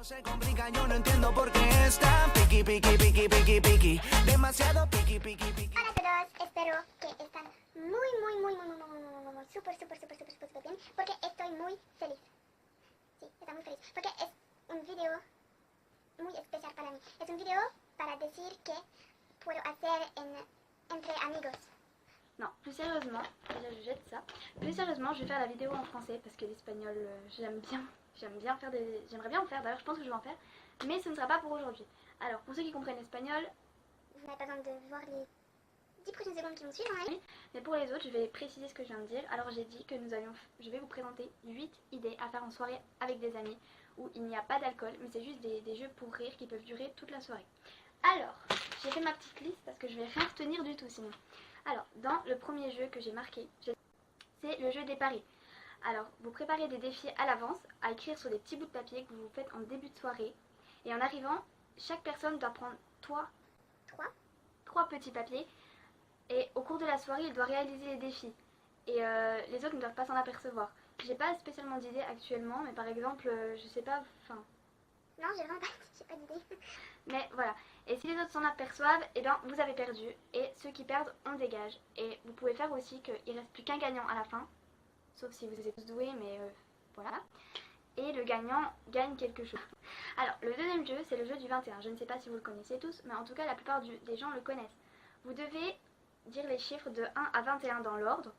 Se complica, yo no entiendo por qué es tan piqui, piqui, piqui, piqui, piqui. Demasiado piqui, piqui, piqui. Hola a todos, espero que están muy súper bien, porque estoy muy feliz. Sí, estoy muy feliz, porque es un video muy especial para mí. Es un video para decir que puedo hacer entre amigos. Non, plus sérieusement, déjà je jette ça. Plus sérieusement, je vais faire la vidéo en français parce que l'espagnol, j'aimerais bien en faire, d'ailleurs je pense que je vais en faire, mais ce ne sera pas pour aujourd'hui. Alors, pour ceux qui comprennent l'espagnol, vous n'avez pas besoin de voir les 10 prochaines secondes qui vont suivre, hein. Mais pour les autres, je vais préciser ce que je viens de dire. Alors j'ai dit que je vais vous présenter 8 idées à faire en soirée avec des amis où il n'y a pas d'alcool, mais c'est juste des jeux pour rire qui peuvent durer toute la soirée. Alors, j'ai fait ma petite liste parce que je vais rien retenir du tout sinon. Alors, dans le premier jeu que j'ai marqué, c'est le jeu des paris. Alors, vous préparez des défis à l'avance, à écrire sur des petits bouts de papier que vous faites en début de soirée. Et en arrivant, chaque personne doit prendre trois petits papiers. Et au cours de la soirée, il doit réaliser les défis. Et les autres ne doivent pas s'en apercevoir. J'ai pas spécialement d'idée actuellement, mais par exemple, je sais pas, enfin... Non, j'ai vraiment pas, j'ai pas d'idée. Mais voilà. Et si les autres s'en aperçoivent, eh bien vous avez perdu. Et ceux qui perdent, on dégage. Et vous pouvez faire aussi qu'il ne reste plus qu'un gagnant à la fin. Sauf si vous êtes tous doués, mais voilà. Et le gagnant gagne quelque chose. Alors, le deuxième jeu, c'est le jeu du 21. Je ne sais pas si vous le connaissez tous, mais en tout cas, la plupart des gens le connaissent. Vous devez dire les chiffres de 1 à 21 dans l'ordre.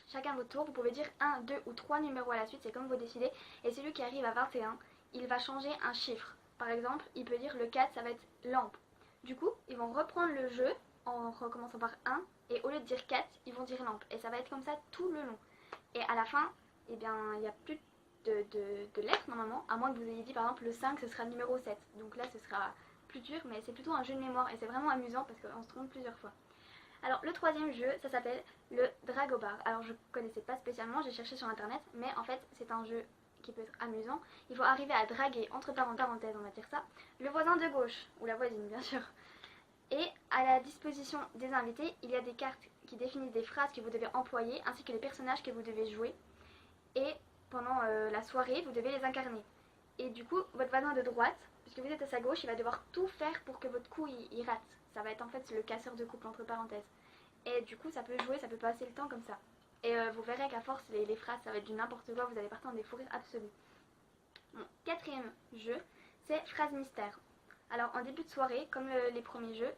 Chacun votre tour, vous pouvez dire 1, 2 ou 3 numéros à la suite, c'est comme vous décidez. Et celui qui arrive à 21, il va changer un chiffre. Par exemple, il peut dire le 4, ça va être lampe. Du coup, ils vont reprendre le jeu en recommençant par 1, et au lieu de dire 4, ils vont dire lampe. Et ça va être comme ça tout le long. Et à la fin, eh bien, il n'y a plus de lettres normalement, à moins que vous ayez dit par exemple le 5, ce sera le numéro 7. Donc là, ce sera plus dur, mais c'est plutôt un jeu de mémoire, et c'est vraiment amusant parce qu'on se trompe plusieurs fois. Alors le troisième jeu, ça s'appelle le Dragobar. Alors je ne connaissais pas spécialement, j'ai cherché sur internet, mais en fait c'est un jeu qui peut être amusant. Il faut arriver à draguer, entre parenthèses on va dire ça, le voisin de gauche, ou la voisine bien sûr. Et à la disposition des invités, il y a des cartes qui définissent des phrases que vous devez employer, ainsi que les personnages que vous devez jouer. Et pendant la soirée, vous devez les incarner. Et du coup, votre voisin de droite, puisque vous êtes à sa gauche, il va devoir tout faire pour que votre coup il rate. Ça va être en fait le casseur de couple entre parenthèses. Et du coup ça peut jouer, ça peut passer le temps comme ça. Et vous verrez qu'à force les phrases ça va être du n'importe quoi, vous allez partir dans des fous rires absolus. Mon quatrième jeu, c'est phrase mystère. Alors en début de soirée, comme les premiers jeux,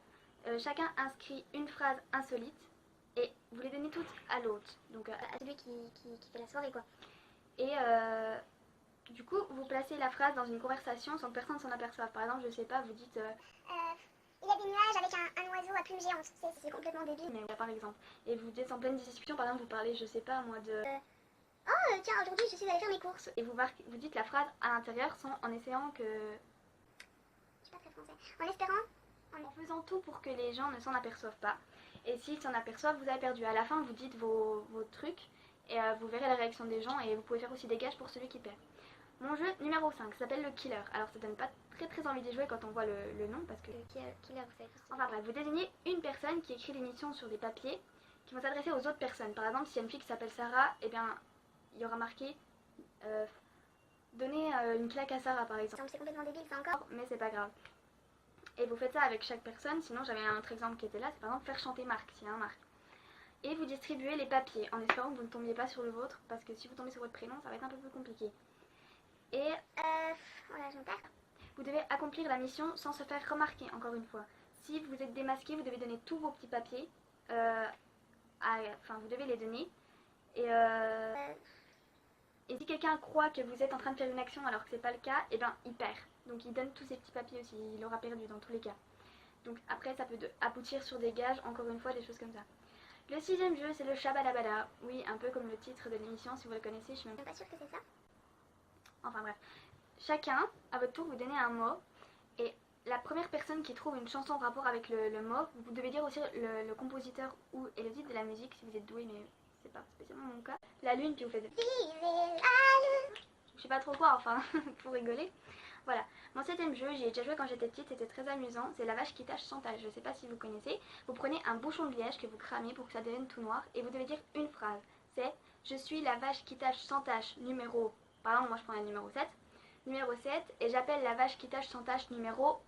chacun inscrit une phrase insolite et vous les donnez toutes à l'autre. Donc à celui qui fait la soirée quoi. Et du coup vous placez la phrase dans une conversation sans que personne s'en aperçoive. Par exemple, je sais pas, vous dites... il y a des nuages avec un oiseau à plume géante. C'est complètement débile. Mais par exemple. Et vous êtes en pleine discussion, par exemple, vous parlez, je sais pas moi, de... Tiens, aujourd'hui je suis allée faire mes courses. Et vous dites la phrase à l'intérieur en essayant que... Je suis pas très français. En espérant... En faisant tout pour que les gens ne s'en aperçoivent pas. Et s'ils s'en aperçoivent, vous avez perdu. À la fin, vous dites vos trucs et vous verrez la réaction des gens et vous pouvez faire aussi des gages pour celui qui perd. Mon jeu numéro 5 s'appelle le Killer. Alors ça donne pas très envie d'y jouer quand on voit le nom parce que... Killer, vous savez. Enfin bref, vous désignez une personne qui écrit l'émission sur des papiers qui vont s'adresser aux autres personnes. Par exemple, s'il y a une fille qui s'appelle Sarah, eh bien il y aura marqué donner une claque à Sarah par exemple. C'est complètement débile ça encore. Mais c'est pas grave. Et vous faites ça avec chaque personne. Sinon j'avais un autre exemple qui était là, c'est par exemple faire chanter Marc, s'il y a un Marc. Et vous distribuez les papiers en espérant que vous ne tombiez pas sur le vôtre parce que si vous tombez sur votre prénom, ça va être un peu plus compliqué. Et voilà, je me perds. Vous devez accomplir la mission sans se faire remarquer, encore une fois. Si vous êtes démasqué, vous devez donner tous vos petits papiers. Vous devez les donner. Et si quelqu'un croit que vous êtes en train de faire une action alors que c'est pas le cas, eh ben il perd. Donc il donne tous ses petits papiers aussi, il aura perdu dans tous les cas. Donc après ça peut aboutir sur des gages, encore une fois, des choses comme ça. Le sixième jeu, c'est le Shabalabala. Oui, un peu comme le titre de l'émission, si vous le connaissez, je suis même pas sûre que c'est ça. Enfin bref. Chacun, à votre tour, vous donnez un mot. Et la première personne qui trouve une chanson en rapport avec le mot, vous devez dire aussi le compositeur et le titre de la musique, si vous êtes doué, mais c'est pas spécialement mon cas. La lune, puis vous faites... Je sais pas trop quoi, enfin, pour rigoler. Voilà. Mon septième jeu, j'y ai déjà joué quand j'étais petite, c'était très amusant. C'est la vache qui tâche sans tâche. Je sais pas si vous connaissez. Vous prenez un bouchon de liège que vous cramez pour que ça devienne tout noir. Et vous devez dire une phrase. C'est « Je suis la vache qui tâche sans tâche, numéro... » Par exemple, moi je prends le numéro 7. numéro 7 et j'appelle la vache qui tâche sans tâche numéro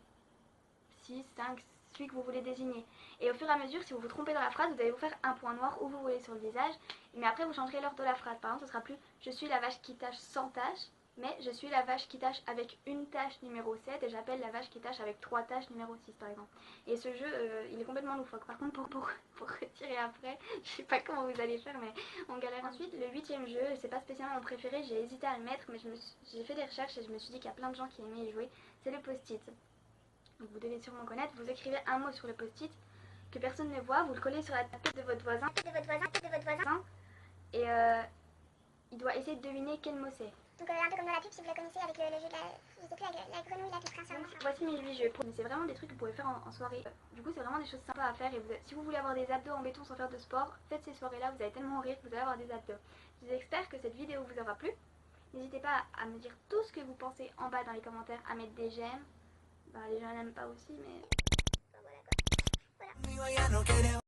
6, 5, celui que vous voulez désigner. Et au fur et à mesure, si vous vous trompez dans la phrase, vous allez vous faire un point noir où vous voulez sur le visage, mais après vous changerez l'ordre de la phrase. Par exemple, ce sera plus je suis la vache qui tâche sans tâche, mais je suis la vache qui tâche avec une tâche numéro 7 et j'appelle la vache qui tâche avec 3 tâches numéro 6 par exemple. Et ce jeu, il est complètement loufoque. Par contre, pour retirer après, je sais pas comment vous allez faire, mais on galère. Ensuite, le 8e jeu, c'est pas spécialement mon préféré, j'ai hésité à le mettre, mais j'ai fait des recherches et je me suis dit qu'il y a plein de gens qui aimaient y jouer. C'est le post-it. Donc vous devez sûrement connaître, vous écrivez un mot sur le post-it que personne ne voit, vous le collez sur la tête de votre voisin, et il doit essayer de deviner quel mot c'est. Donc un peu comme dans la pub si vous la connaissez avec le jeu de je sais plus, la grenouille là qui prince. Voici mes 8 jeux. Mais c'est vraiment des trucs que vous pouvez faire en soirée. Du coup c'est vraiment des choses sympas à faire et si vous voulez avoir des abdos en béton sans faire de sport, faites ces soirées là, vous allez tellement rire que vous allez avoir des abdos. J'espère que cette vidéo vous aura plu. N'hésitez pas à me dire tout ce que vous pensez en bas dans les commentaires, à mettre des j'aime. Bah les gens n'aiment pas aussi mais... Conmigo ya no quiere